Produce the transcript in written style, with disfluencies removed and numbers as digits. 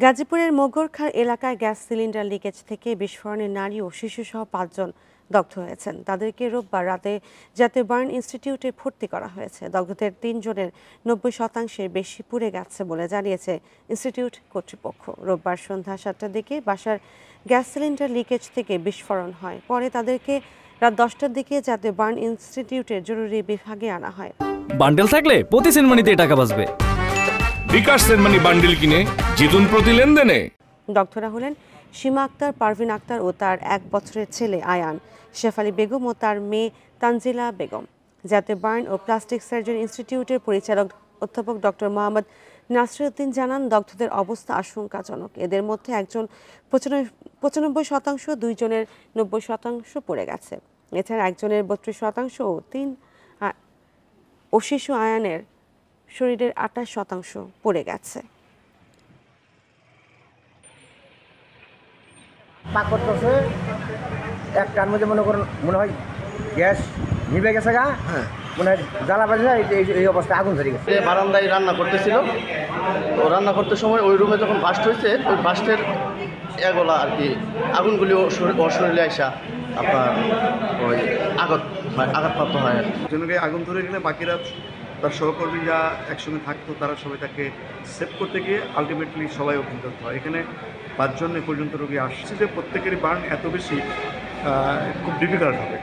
গাজীপুরের মোগরখাল এলাকায় gas cylinder leakage থেকে বিস্ফোরণে নারী ও শিশুসহ ৫ জন দগ্ধ হয়েছেন। তাদেরকে রোববার রাতে জাতীয় বার্ন ইনস্টিটিউটে ভর্তি করা হয়েছে। দগ্ধদের ৩ জনের ৯০% বেশি পুড়ে গেছে বলে জানিয়েছে ইনস্টিটিউট কর্তৃপক্ষ। রোববার সন্ধ্যা ৭টার দিকে বাসার গ্যাস সিলিন্ডার লিকেজ থেকে বিস্ফোরণ হয়। পরে তাদেরকে রাত 10টার দিকে জাতীয় বার্ন ইনস্টিটিউটের জরুরি বিভাগে আনা হয়। বান্ডেল থাকলে প্রতি সেনমানিতে টাকা বাঁচবে। বিকাশ সেনমানি বান্ডেল কিনে জিতুন প্রতি লেনদেনে। দগ্ধরা হলেন সীমা আক্তার, পারভিন আক্তার ও তার 1 বছরের ছেলে আয়ান, শেফালি বেগম ও তার মেয়ে তানজিলা বেগম। জাতীয় বার্ন ও প্লাস্টিক সার্জারি ইনস্টিটিউটের পরিচালক অধ্যাপক ডক্টর মোহাম্মদ নাসিরউদ্দিন জানান, দগ্ধদের অবস্থা আশঙ্কাজনক। এদের মধ্যে একজন 95%, 2 জনের 90% পড়ে গেছে। এছাড়া একজনের 32% ও শিশু আয়ানের শরীরের 28% পড়ে গেছে। করতেছে একটার মধ্যে মনে হয় গ্যাস নিভে গেছে গা, মনে হয় জ্বালা বাজে এই অবস্থায় আগুন ধরে গেছে। বারান্দায় রান্না করতেছিল, তো রান্না করতে সময় ওই রুমে যখন বাস্ট হয়েছে, ওই বাস্টের এগুলা আর কি আগুনগুলি ওর শরীরে আসা আপনার ওই আঘাতপ্রাপ্ত হয়। জনকে আগুন ধরে গেলে বাকিরা তার সহকর্মী যা একসঙ্গে থাকতো তারা সবাই তাকে সেভ করতে গিয়ে আলটিমেটলি সবাই অগ্নিদগ্ধ হয়। এখানে 5 জন পর্যন্ত রোগী আসছে যে প্রত্যেকেরই বার্ন এত বেশি খুব ডিফিকাল্ট হবে।